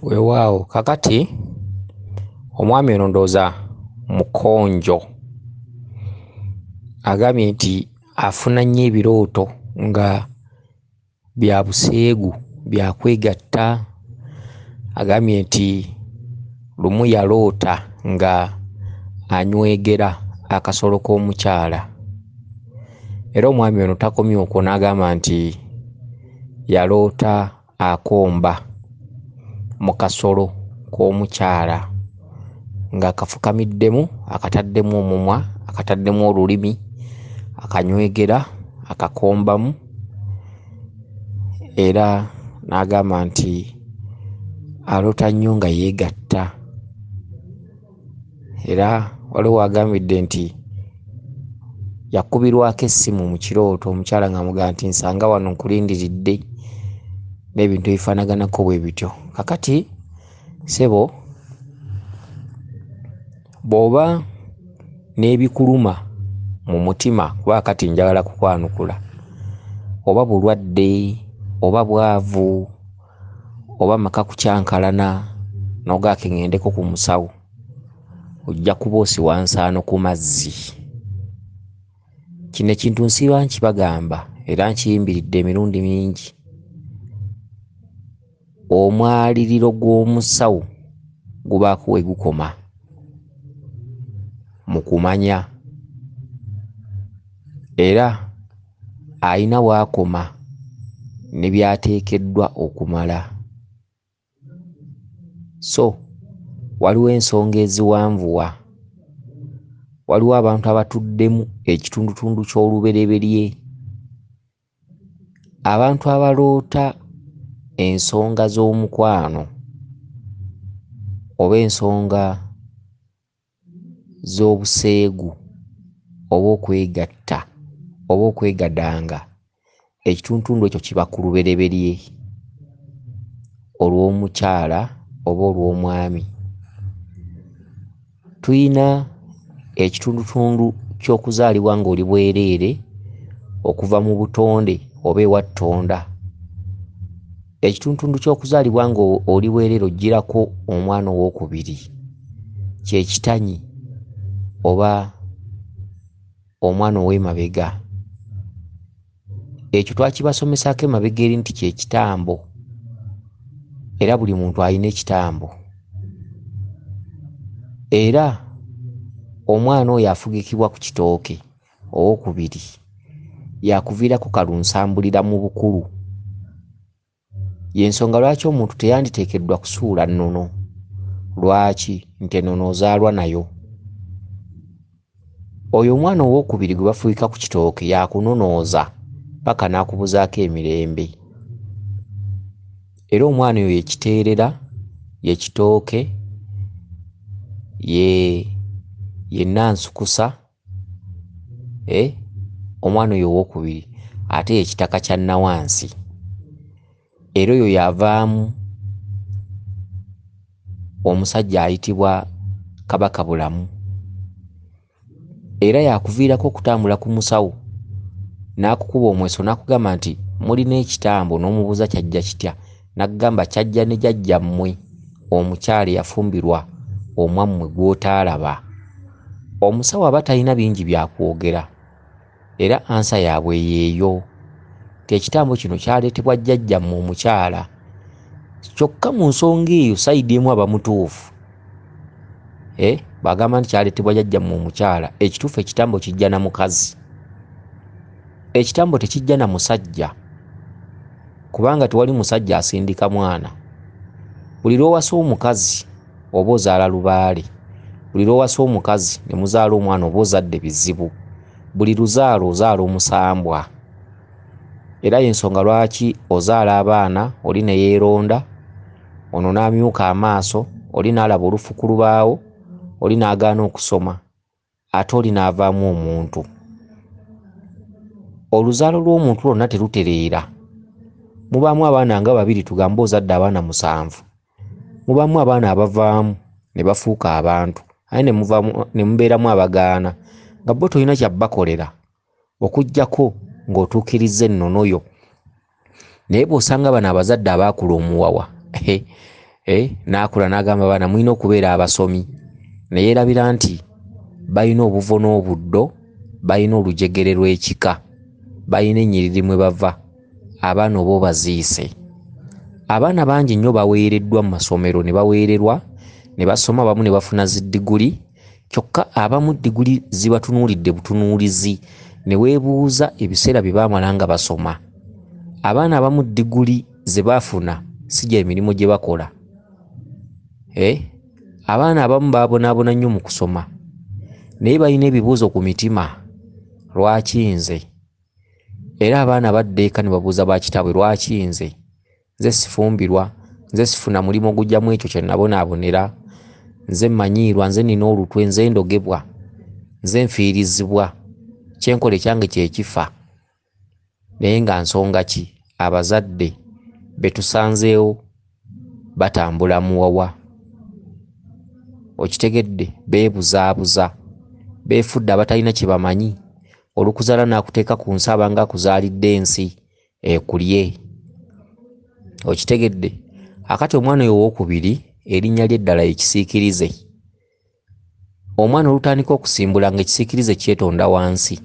Weewaawo kakati omwami ono ndowooza mukonjo agambye nti afuna nnyo ebirooto nga bya buseegu bya kwegatta. Agambye nti lumu yaloota nga anywegera akasolo k'omukyala, era omwami ono takomye okwo n'agamba nti yaloota akomba mu kasolo k'omukyala nga akafukamiddemu, akataddemu omumwa, akataddemu olulimi, akanywegera, akakombamu, era n'agamba nti aloota nnyo nga yeegatta. Era waliwo agambidde nti yakubirwako essimu mu kirooto, omukyala ng'amugamba nti nsanga wano nkulindiridde, n'ebintu ebifaanaganako bwe bityo. Kakati ssebo, bw'oba n'ebikuluma mu mutima, kuba kati njagala kukwanukula, oba bulwadde oba bwavu oba maka kukyankalana n'ogaake ŋŋendeko ku musawo, ojja kuba osiwansaano ku mazzi. Kino ekintu nsiiba nkibagamba era nkiyimbiridde emirundi mingi. Omwaliriro gw'omusawo gubaako we gukoma mu kumanya, era ayina w'akoma ne by'ateekeddwa okumala. So waliwo ensonga eziwanvuwa, waliwo abantu abatuddemu ekitundutundu ky'olubereberye, abantu abaloota ensonga z'omukwano oba ensonga z'obuseegu oba okwegatta oba okwegadanga. Ekitundutundu ekyo kiba ku lubereberye olw'omukyala oba olw'omwami. Tuyina ekitundutundu ky'okuzaalibwa ng'oli bwereere okuva mu butonde oba ewa Ttonda. Ekitundutundu ky'okuzaalibwa ng'oli bwereere ojjirako omwana ow'okubiri, kye kitanyi oba omwana ow'emabega. Ekyo twakibasomesaako emabega eri nti kye kitambo, era buli muntu alina ekitambo. Era omwana oyo afugikibwa ku kitooke ow'okubiri yakuviirako kalunsambulira mu bukulu. Y'ensonga lwaki omuntu teyanditeekeddwa kusuula nnono. Lwaki? Nti ennono ozaalwa nayo. Oyo omwana ow'okubiri gwe bafugika ku kitooke yakunonooza paka n'akubuzaako emirembe. Era omwana oyo yekiteerera, ye kitooke, ye nansukusa, omwana oyo ow'okubiri ate ye kitaka kya nawansi. Era oyo yavaamu omusajja ayitibwa kabaka bulamu. Era yakuviirako okutambula ku musawo n'akukuba omweso n'akugamba nti mulina ekitambo, n'omubuuza kyajja kitya, n'akugamba kyajja ne jjajjammwe omukyala yafumbirwa omwammwe gw'otaalaba. Omusawo aba talina bingi byakwogera, era ansa yaabwe yeeyo. Ekitambo kino kyaleetebwa jjajjammwe omukyala, kyokka mu nsonga eyo sayidi emu aba mutuufu. Bagamba nti kyaleetebwa jjajjammwe omukyala, ekituufu ekitambo kijja na mukazi. Ekitambo tekijja na musajja, kubanga tewali musajja asindika mwana. Buli lw'owasa omukazi oba ozaala lubaale, buli lw'owasa omukazi ne muzaala omwana oba ozadde bizibu, buli luzaalo ozaala omusambwa. Era y'ensonga lwaki ozaala abaana oli ne yeeronda, ono n'amyuka amaaso, oli n'alaba olufu ku lubaawo, oli n'agaana okusoma, ate oli n'avaamu omuntu. Oluzaalo lw'omuntu lwonna terutereera. Mubaamu abaana nga babiri, tugambe ozadde abaana 7. Mubaamu abaana abavaamu ne bafuuka abantu, aye ne mubeeramu abagaana nga bo tolina kyabbakolera okuggyako ng'otuukirizza ennono yo. Naye bw'osanga bano abazadde abaakula omuwawa, n'akula n'agamba abaana mulina okubeera abasomi, ne yeerabira nti balina obuvo n'obuddo, balina olujegere lw'ekika, balina ennyiriri mwe bava, abaana oba obaziise. Abaana bangi nnyo baweereddwa mu masomero ne baweererwa ne basoma, abamu ne bafuna ziddiguli, kyokka abamu diguli zibatunuulidde butunuulizi ne weebuuza ebiseera bye baamala nga basoma. Abaana abamu diguli ze baafuna si gya emirimu gye bakola. Abaana abamu baabonaabona nnyo mu kusoma naye balina ebibuuzo ku mitima, lwaki nze? Era abaana badda eka ne babuuza bakitaabwe, lwaki nze? Nze sifumbirwa, nze sifuna mulimu gujjamu ekyo kye nabonaabonera, nze mmanyiirwa, nze nina olutwe, nze ndogebwa, nze nfiirizibwa, kyenkole kyange kye kifa. Naye nga nsonga ki? Abazadde be tusanzeewo batambula muwawa. Okitegedde? Beebuzaabuza, beefudde abatalina kye bamanyi. Olukuzaala n'akuteeka ku nsi abanga akuzaalidde ensi ekulye. Okitegedde? Akati omwana oyo owookubiri erinnya lye ddala ekisiikirize. Omwana olutandika okusimbula nga ekisiikirize kyetonda wansi,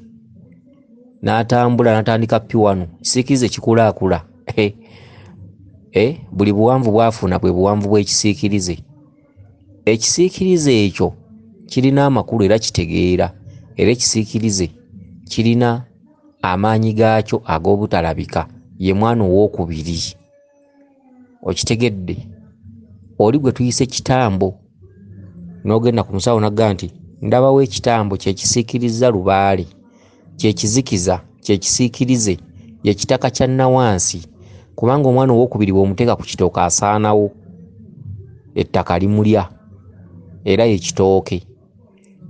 n'atambula n'atandika piwano, ekisiikirize kikulaakula. Buli buwanvu bw'afuna bwe buwanvu bw'ekisiikirize. Ekisiikirize ekyo kirina amakulu era kitegeera, era ekisiikirize kirina amaanyi gaakyo ag'obutalabika, ye mwana owookubiri. Okitegedde? Oli gwe tuyise kitambo n'ogenda ku musawo n'agamba nti ndabawo ekitambo kyekisiikiriza lubaale, kyekizikiza, kyekisiikirize, ye kitaka kya nnawansi, kubanga omwana owookubiri bw'omuteeka ku kitooke asaanawo, ettaka limulya, era ye kitooke.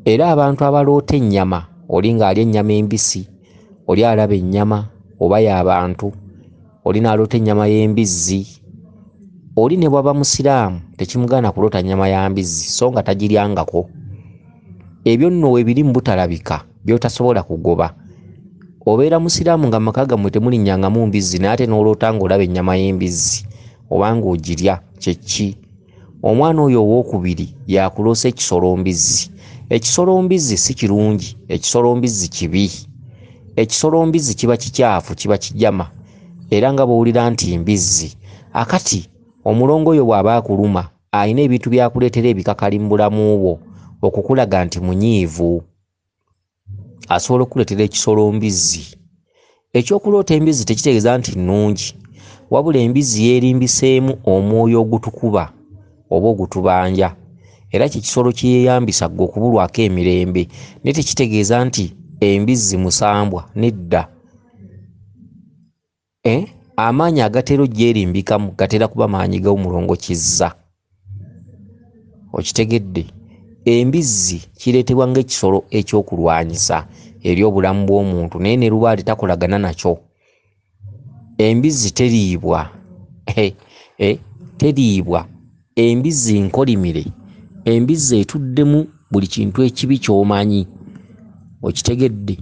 Era abantu abaloota ennyama, oli ng'alya ennyama embisi, oli alaba ennyama oba y'abantu, oli n'aloota ennyama y'embizzi, oli ne bw'aba musiraamu tekimugaana kuloota nnyama ya mbizzi so nga tagiryangako. Ebyo nno weebiri mu butalabika by'otasobola kugoba. Obeera musiraamu nga maka gammwe temulinnyangamu mbizzi naye ate n'oloota ng'olaba ennyama y'embizzi oba ng'ogirya, kye ki? Omwana oyo owookubiri yakuloosa ekisolombizzi. Ekisolombizzi si kirungi, ekisolombizzi kibi. Ekisolombizzi kiba kikyafu, kiba kijama, era nga bw'owulira nti mbizzi. Akati omulongo oyo bw'aba akuluma alina ebintu byakuleetera ebikakali mu bulamu bwo okukulaga nti munyiivu, asobola okukuleetera ekisolombizzi. Ekyokuloota embizzi tekitegeeza nti nnungi, wabula embizzi yeerimbiseemu omwoyo ogutukuba oba ogutubanja, era kikisolo kyeyambisa ggwe okubulwako emirembe, naye tekitegeeza nti embizzi musambwa, nedda. Amaanyi agatera ogyerimbikamu gatera kuba maanyi g'omulongo kizza. Okitegedde? Embizzi kireetebwa ng'ekisolo ekyokulwanyisa eri obulamu bw'omuntu, naye ne lubaale takolagana nakyo. Embizzi teriibwa, teriibwa. Embizzi nkolimire, embizzi etuddemu buli kintu ekibi ky'omanyi. Okitegedde?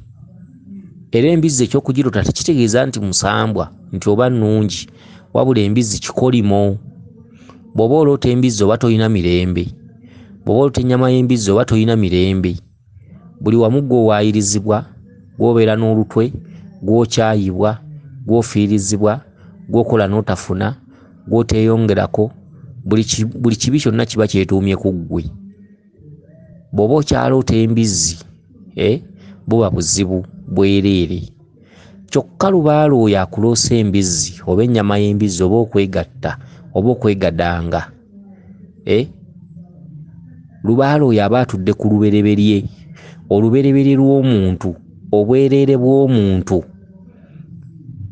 Era embizzi eky'okugiroota tekitegeeza nti musambwa, nti oba nnungi, wabula embizzi kikolimo. Bw'oba oloota embizzi oba toyina mirembe, bw'oba oloota ennyama y'embizzi oba toyina mirembe. Buli wamu gw'owaayirizibwa, gw'obeera n'olutwe, gw'okyayibwa, gw'ofiirizibwa, gw'okola n'otafuna, gw'oteeyongerako, buli kibi kyonna kiba kyetuumye ku ggwe. Bw'oba okyaloota embizzi, buba buzibu bwereere. Kyokka lubaale oyo akuloosa embizzi oba ennyama y'embizzi oba okwegatta oba okwegadanga, lubaale oyo aba atudde ku lubereberye, olubereberye lw'omuntu, obwereere bw'omuntu.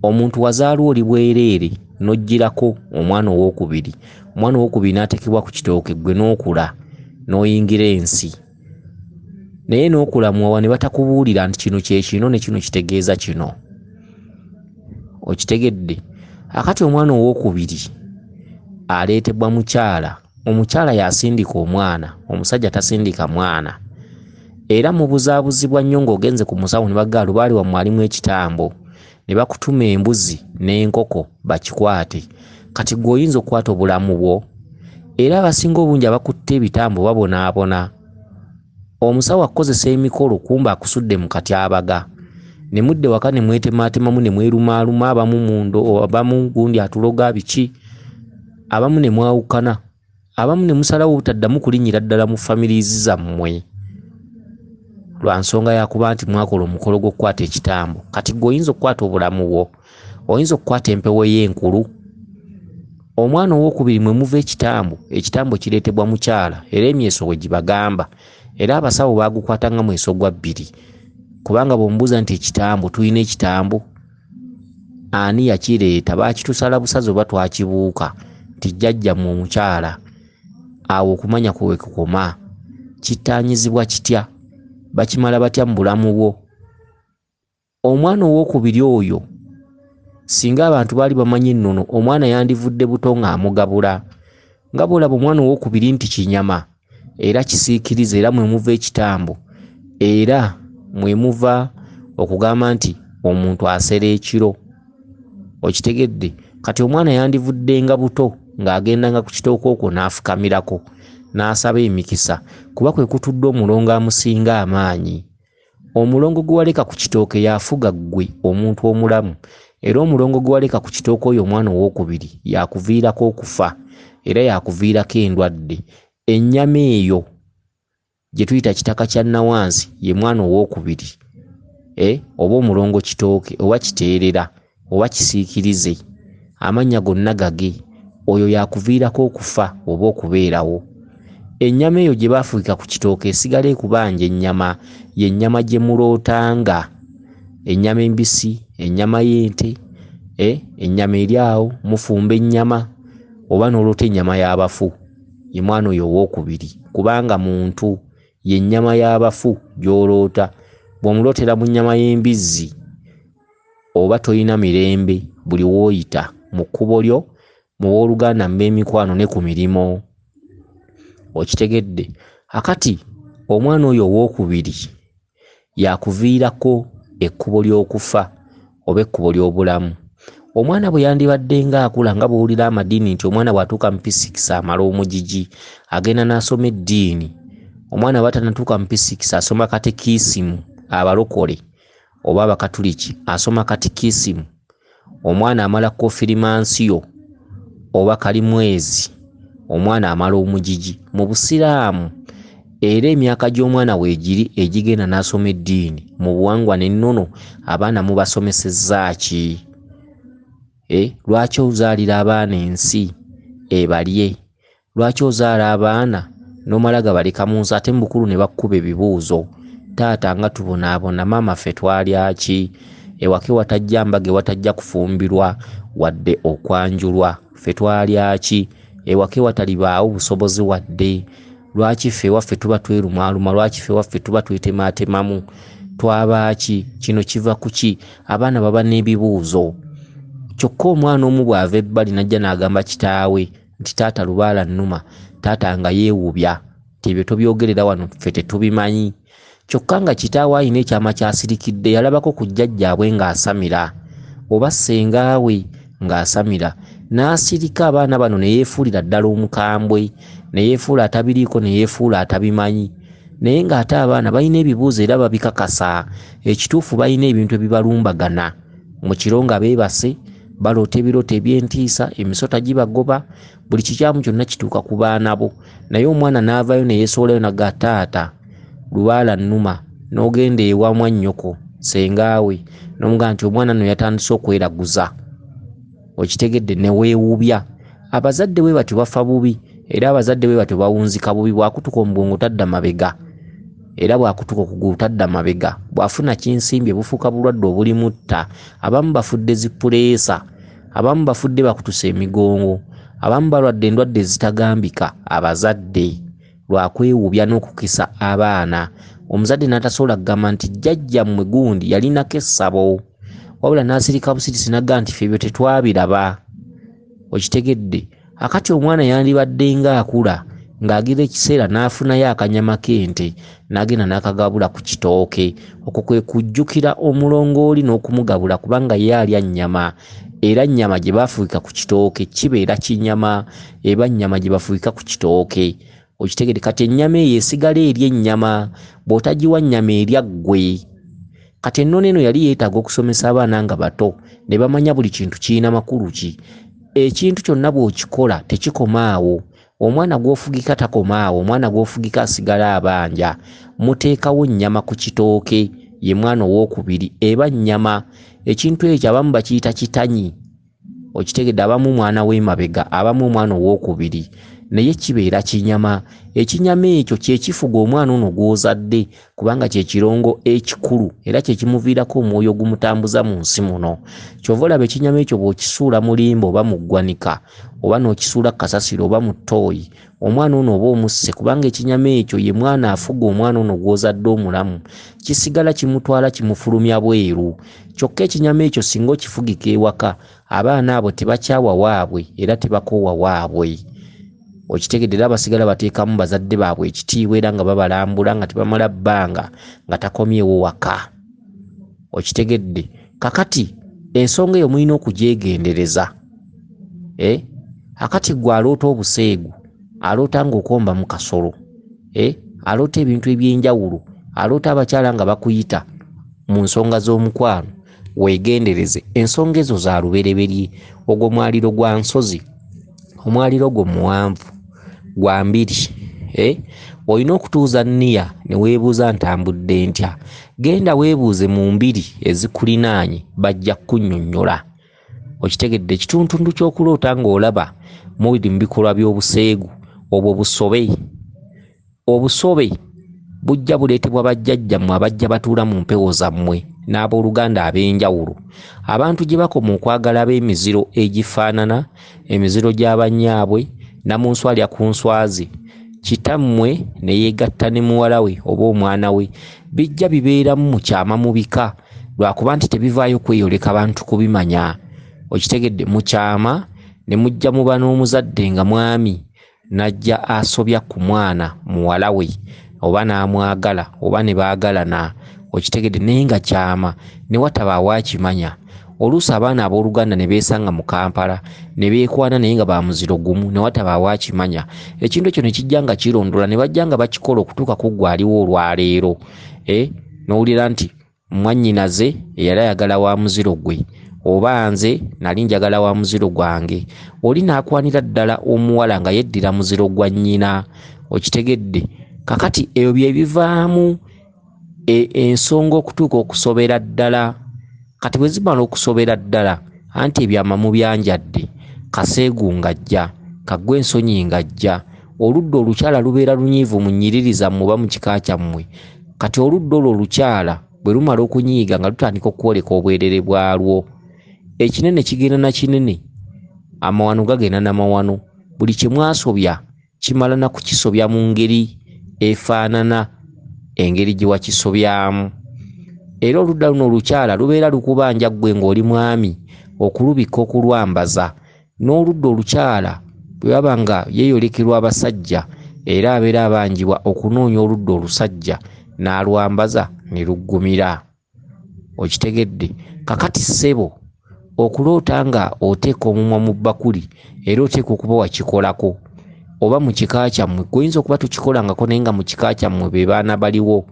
Omuntu wazaalwa oli bwereere n'oggirako omwana owookubiri, omwana owookubiri n'ateekebwa ku kitooke, ggwe n'okula n'oyingira ensi, naye n'okula muwawa ne batakubuulira nti kino kye kino ne kino kitegeeza kino. Okitegedde? Akati omwana owookubiri aleetebwa mukyala, omukyala yasindika omwana, omusajja tasindika mwana. Era mu buzaabuzibwa nnyo ng'ogenze ku musawo ne bagamba lubaale wammwe alimu ekitambo, ne bakutuma embuzi n'enkoko bakikwate. Kati ggwe oyinza okukwata obulamu bwo? era abasinga obungi abakutte ebitambo babonaabona. Omusawo akozesa emikolo kumba akusudde mu katyabaga. Ne mudde waka ne mwetemaatemamu ne mwerumaaluma, abamu mundo, abamu gundi atuloga biki, abamu ne mwawukana, abamu ne musalawo obutaddamu kulinnyira ddala mu families zammwe lwa nsonga yakuba nti mwakola omukolo gw'okukwata ekitambo. Kati gwe oyinza okukwata obulamu bwo, oyinza okukwata empewo y'enkulu. Omwana ow'okubiri mwe muva ekitambo, ekitambo kireetebwa mukyala era emyeso we gibagamba, era abasawo baagukwata nga mweso gwa bbiri. Kubanga bw'omubuuza nti ekitambo, tulina ekitambo, ani yakireeta, baakitusala busazi oba twakibuuka, nti jjajjammwe omukyala. Awo okumanya kwe kukoma. Kitaanyizibwa kitya? Bakimala batya mu bulamu bwo? Omwana ow'okubiri oyo singa abantu baali bamanyi ennono, omwana yandivudde buto ng'amugabula. Nga bw'olaba omwana ow'okubiri nti kinyama era kisiikiriza, era mwe muva ekitambo, era mwe muva okugamba nti omuntu asera ekiro. Okitegedde? Kati omwana yandivudde nga buto ng'agendanga ku kitooke okwo n'afukamirako n'asaba emikisa, kuba kwe kutudde omulongo amusinga amaanyi. Omulongo gwe waleka ku kitooke yafuga ggwe omuntu omulamu, era omulongo gwe waleka ku kitooke oyo omwana ow'okubiri yakuviirako okufa era yakuviirako endwadde. Ennyama eyo gye tuyita kitaka kya nawansi ye mwana ow'okubiri, oba omulongo kitooke oba kiteerera oba kisiikirize, amannya gonna gage, oyo yakuviirako okufa oba okubeerawo. Ennyama eyo gye baafuika ku kitooke esigala ekubanja ennyama, ye nnyama gye mulootanga, ennyama embisi, ennyama y'ente, ennyama eri awo, mufumba ennyama oba n'oloota ennyama y'abafu, ye mwana oyo ow'okubiri. Kubanga muntu ye nnyama y'abafu gy'oloota. Bw'omulootera mu nnyama y'embizzi oba toyina mirembe buli w'oyita, mu kkubo lyo, mu booluganda, mu b'emikwano ne ku mirimu. Okitegedde? Akati omwana oyo ow'okubiri yakuviirako ekkubo ly'okufa oba ekkubo ly'obulamu. Omwana bwe yandibadde ng'akula, nga bw'owulira amadiini nti omwana bw'atuuka mu P6 amala omugigi agenda n'asoma eddiini. Omwana bw'atanatuuka mu P6 asoma katekisimu, abalokole oba abakatuliki asoma katekisimu. Omwana amala kofirimansiyo oba kalimwezi, omwana amala omugigi. Mu Busiraamu era emyaka gy'omwana weegiri egigenda n'asoma eddiini. Mu buwangwa n'ennono abaana mubasomesezza ki? Lwaki ozaalira abaana ensi ebalye? Lwaki ozaala abaana n'omala gabaleka mu nsi ate mu bukulu ne bakkuba ebibuuzo? Taata nga tubonaabona, maama ffe twalya ki? Ewaka watajja mbaga, watajja kufumbirwa wadde okwanjulwa, ffe twalya ki? Ewaka watalibaawo busobozi wadde. Lwaki ffe waffe tuba twerumaaluma? Lwaki ffe waffe tuba twetemaatemamu? Twaba ki? Kino kiva ku ki? Abaana baba n'ebibuuzo. Kyokka omwana omu bw'ava ebbali n'ajja n'agamba kitaawe nti taata lubaala nnuma, taata nga yeewubya, tebyo tobyogerera wano, ffe tetubimanyi. Kyokka nga kitaawe ayina ekyama kyasirikidde, yalabako ku jjajjaabwe ng'asamira oba ssengaawe ng'asamira, n'asirika abaana bano ne yeefuulira ddala omukambwe, ne yeefuula atabiriiko, ne yeefuula atabimanyi. Naye ng'ate abaana balina ebibuuzo era babikakasa. Ekituufu balina ebintu ebibalumbagana mu kiro nga beebase, baloota ebirooto eby'entiisa, emisota gibagoba, buli kikyamu kyonna kituuka ku baana bo. Naye omwana n'avaayo ne yeesoolayo n'agga taata lubaala nnuma, n'ogenda ewa mwannyoko ssengaawe n'omugamba nti omwana no yatandise okweraguza. Okitegedde? Ne weewubya. Abazadde bwe batyo bafa bubi, era abazadde bwe batyo bawunzika bubi. Bwakutuka omugongo tadda mabega, era bwakutuka okugulu tadda mabega. Bwafuna kinsimbye bufuuka bulwadde obulimutta. Abamu bafudde zipuleesa, abamu bafudde bakutuse emigongo, abamu balwadde endwadde ezitagambika. Abazadde lwakwewubya n'okukisa abaana. Omuzadde n'atasobola kugamba nti jjajjammwe gundi yalinako essabo, wabula n'asirika busirisi n'agamba nti ffe ebyo tetwabiraba. Okitegedde? Akati omwana yandibadde ng'akula ng'agira ekiseera n'afunayo akanyama k'ente n'agenda n'akagabula ku kitooke. Okwo kwe kujjukira omulongooli n'okumugabula, kubanga ye alya nnyama era nnyama gye bafuika ku kitooke kibeera kinyama eba nnyama gye bafuika ku kitooke. Okitegedde kati ennyama eyo esigala eri ennyama bw'otagiwa nnyama erya ggwe. Kati ennono eno yali yeetaaga okusomesa abaana nga bato ne bamanya buli kintu kirina makulu ki. Ekintu kyonna bw'okikola tekikoma awo. Omwana gw'ofugika takoma awo, omwana gw'ofugika asigala abanja. Muteekawo nnyama ku kitooke, ye mwana owookubiri eba nnyama. Ekintu ekyo abamu bakiyita kitanyi. Okitegedde abamu mwana w'emabega, abamu omwana owookubiri. Naye kibeera kinyama. Ekinyama ekyo kye kifuga omwana ono gw'ozadde kubanga kye kirongo ekikulu era kye kimuviirako omwoyo ogumutambuza mu nsi muno. Kyova olaba ekinyama ekyo bw'okisuula mu limba oba mu ggwanika oba n'okisuula kasasiro oba mu ttooyi, omwana ono oba omusse kubanga ekinyama ekyo ye mwana afuga omwana ono gw'ozadde omulamu. Kisigala kimutwala kimufulumya bweru. Kyokka ekinyama ekyo singa okifugika ewaka, abaana abo tebakyawa waabwe era tebakoowa waabwe. Okitegedde era basigala bateekamu bazadde baabwe ekitiibwa era nga babalambula nga tebamala bbanga nga takomyewo waka. Okitegedde kakati ensonga eyo mulina okugyegendereza. Akati gwe aloota obuseegu, aloota ng'okomba mu kasolo, aloota ebintu eby'enjawulo, aloota abakyala nga bakuyita mu nsonga z'omukwano. Weegendereze, ensonga ezo za lubereberye. Ogwo mwaliro gwa nsozi, omwaliro gwo muwanvu gwa mbiri. Olina okutuuza nniya ne weebuuza ntambudde ntya. Genda weebuuze mu mbiri ezikulinaanye bajja kunnyonnyola. Okitegedde ekitundu ky'okuloota ng'olaba mubiri mu bikolwa by'obuseegu, obwo busobe. Obusobe bujja buleetebwa bajjajjammwe abajja batuula mu mpewo zammwe n'abooluganda ab'enjawulo. Abantu gye bakoma okwagala ab'emiziro egifaanana, emiziro gy'abannyaabwe, namunswalya ku nswazi, kitammwe ne yeegatta ne muwala we oba omwana we, bijja bibeeramu mu kyama mu bika lwakuba nti tebivaayo kweyoleka bantu kubimanya. Okitegedde mu kyama ne mujja muba n'omuzadde nga mwami najja asobya ku mwana muwala we oba n'amwagala oba ne baagalana. Okitegedde naye nga kyama ne watabaawo akimanya. Oluusi abaana abooluganda ne beesanga mu Kampala ne beekwana naye nga ba muziro gumu ne watabaawo akimanya. Ekintu ekyo ne kijja nga kirondola ne bajja nga bakikola okutuuka ku ggwe aliwo olwaleero. N'owulira nti mwannyinaze eyali ayagala wa muziro gwe oba nze nali njagala wa muziro gwange. Oli n'akwanira ddala omuwala nga yeddira muziro gwa nnyina. Okitegedde kakati ebyo bye bivaamu ensonga okutuuka okusobera ddala. Kati bwe zimala okusobera ddala anti ebyama mu byanjadde, kaseegu ng'ajja, kaggwa ensonyi ng'ajja, oludda olukyala lubeera lunyiivu mu nnyiriri zammwe oba mu kika kyammwe. Kati oludda olwo olukyala bwe lumala okunyiiga nga lutandika okwoleka obwerere bwalwo, ekinene kigenda na kinene, amawano gagenda n'amawano. Buli kye mwasobya kimala na kukisobya mu ngeri efaanana engeri gye wakisobyamu. Era oludda luno olukyala lubeera lukubanja ggwe ng'oli mwami okulubika okulwambaza. N'oludda olukyala bwe baba nga yeeyolekerwa abasajja era abeera abanjibwa okunoonya oludda olusajja n'alwambaza ne luggumira. Okitegedde kakati ssebo okuloota nga oteeka omumwa mu bbakuli era oteeka okuba wakikolako oba mu kika kyammwe. Goyinza okuba tukikolangako naye nga mu kika kyammwe be baana baliwo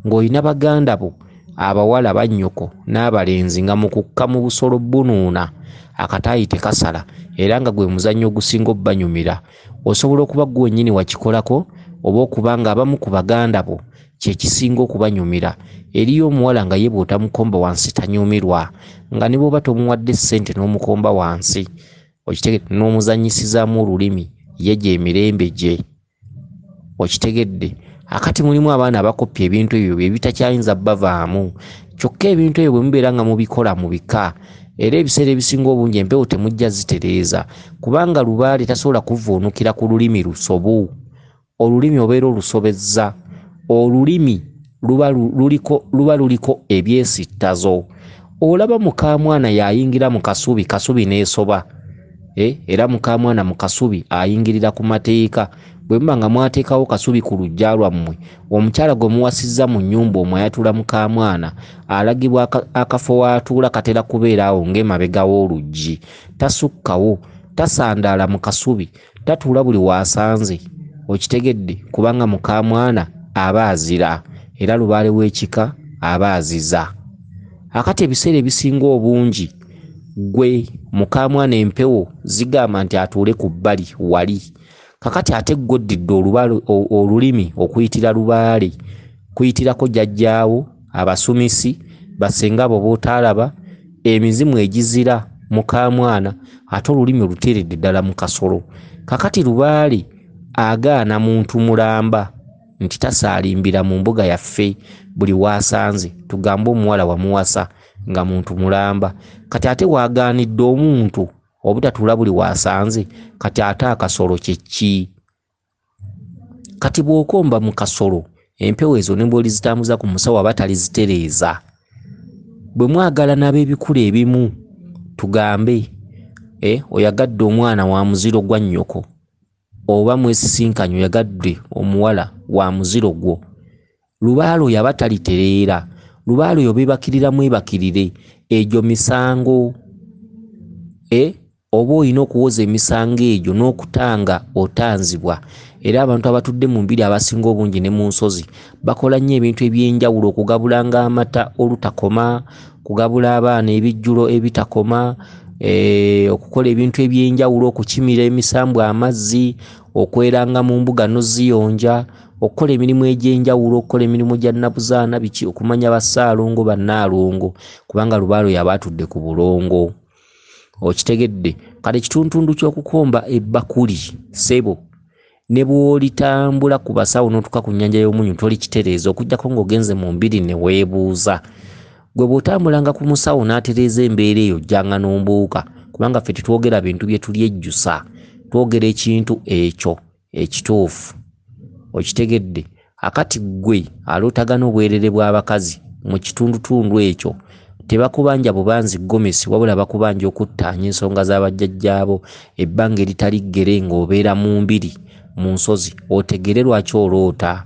ng'olina baganda bo abawala bannyoko n'abalenzi nga mu kukka mu busolo bunuuna akataayi tekasala era nga gwe muzannyo ogusinga obbanyumira. Osobola okuba gwe wennyini wakikolako oba okuba nga abamu ku baganda bo kye kisinga okubanyumira. Eriyo omuwala nga ye bw'otamukomba wansi tanyumirwa, nga ne bw'oba tomuwadde ssente n'omukomba wansi okitegedde n'omuzannyisizaamu olulimi ye gy'emirembe gye. Okitegedde akati mulimu abaana abakoppya ebintu ebyo bye bitakyayinza bavaamu. Kyokka ebintu ebyo bwe mubeera nga mubikola mu bika era ebiseera ebisinga obungi empewo temujja zitereeza kubanga lubaale tasobola kuvuunukira ku lulimi lusobu. Olulimi obeera olusobezza. Olulimi luba luliko ebyesittazo. Olaba mukamwana y'ayingira mu kasubi, kasubi n'esoba. Era mukamwana mu kasubi ayingirira ku mateeka bwe muba nga mwateekawo kasubi ku luggya lwammwe, omukyala gwe muwasizza mu nnyumba omwo ayatula muka mwana alagibwa akafo w'atuula katera kubeera awo ng'emabega w'oluggi. Tasukkawo, tasandaala mu kasubi, tatuula buli waasanze. Okitegedde? Kubanga muka mwana aba azira era lubaale w'ekika aba aziza. Akati ebiseera ebisinga obungi gwe muka mwana empewo zigamba nti atuule ku bbali wali. Kakati ate gwoddidde olulimi okuyitira lubaale, kuyitirako jjajjaawo, abasumisi, basenga abo b'otaalaba, emizimu egizira muka mwana, ate olulimi oluteeredde ddala mu kasolo. Kakati lubaale agaana muntu mulamba nti tasaalimbira mu mbuga yaffe buli waasanze, tugambe omuwala wamuwasa nga muntu mulamba. Kati ate wagaanidde omuntu obutatuula buli waasanze, kati ate akasolo kye ki? Kati bw'okomba mu kasolo, empewo ezo ne bw'olizitambuza ku musawo aba talizitereeza. Bwe mwagala n'ab'ebikulu ebimu, tugambe oyagadde omwana wa muziro gwa nnyoko, oba mwesisinkanye oyagadde omuwala wa muziro gwo, lubaale oyo aba talitereera. Lubaale oyo beebakirira mwebakirire, egyo misango. Oba olina okuwoza emisango egyo n'okutanga otanzibwa. Era abantu abatudde mu mbiri abasinga obungi ne mu nsozi bakola nnyo ebintu eby'enjawulo, okugabulanga amata olutakoma, kugabula abaana ebijjulo ebitakoma, okukola ebintu eby'enjawulo, okukimira emisambwa amazzi, okweranga mu mbuga n'oziyonja, okukola emirimu egy'enjawulo, okukola emirimu gya nnabuzaana, biki, okumanya bassaalongo bannaalongo, kubanga lubaale oyo aba atudde ku bulongo. Okitegedde? Kale ekituntundu ky'okukomba ebbakuli ssebo, ne bw'olitambula ku basawo n'otuuka ku nnyanja y'omunnyo tolikitereeza, okuggyako ng'ogenze mu mbiri ne weebuuza. Gwe bw'otambulanga ku musawo n'atereeza embeera eyo, jjanga n'ombuuka, kubanga ffe tetwogera bintu bye tulyejjusa, twogera ekintu ekyo ekituufu. Okitegedde? Akati ggwe alootagana obwerere bw'abakazi mu kitundutundu ekyo, tebakubanja bubanzi gomesi, wabula bakubanja okuttaanya ensonga z'abajjajjaabo, ebbanga eritali ggere ng'obeera mu mbiri mu nsozi, otegere lwaki oloota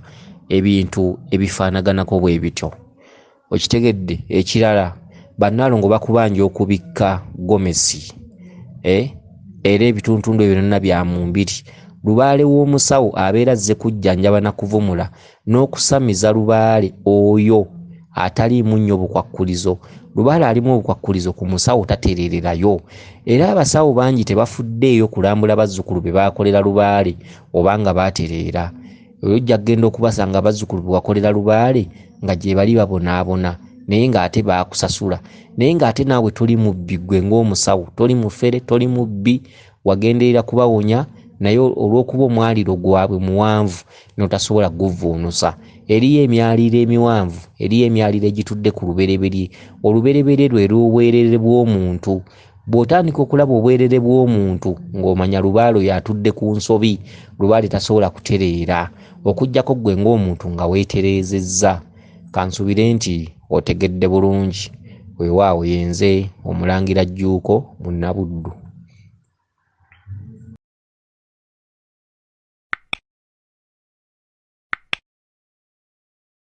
ebintu ebifaanaganako bwe bityo. Okitegedde? Ekirala, bannaalongo bakubanja okubikka gomesi, era ebituntundu ebyo byonna bya mu mbiri. Lubaale w'omusawo abeera azze kujjanjaba na kuvumula n'okusamiza lubaale oyo ataliimu nnyo bukwakkulizo. Lubaale alimu obukwakkulizo ku musawo tatereererayo. Era abasawo bangi tebafuddeeyo kulambula bazzukulu be baakolera lubaale oba nga baatereera. Ojja kugenda okubasanga bazzukulu be wakolera lubaale nga gye bali babonaabona, naye ng'ate baakusasula. Naye ng'ate naawe toli mubbi ggwe ng'omusawo, toli mufere, toli mubbi, wagenderera kubawonya, naye olw'okuba omwaliro gwabwe muwanvu n'otasobola guvuunusa. Eriyo emyaliro emiwanvu, eriyo emyaliro egitudde ku lubereberye. Olubereberye lwe lw'obwerere bw'omuntu. Bw'otandika okulaba obwerere bw'omuntu ng'omanya lubaale oyo atudde ku nsobi, lubaale tasobola kutereera, okuggyako ggwe ng'omuntu nga weetereezezza. Kansubire nti otegedde bulungi. Weewaawo yenze Omulangira Jjuuko, Munabuddu.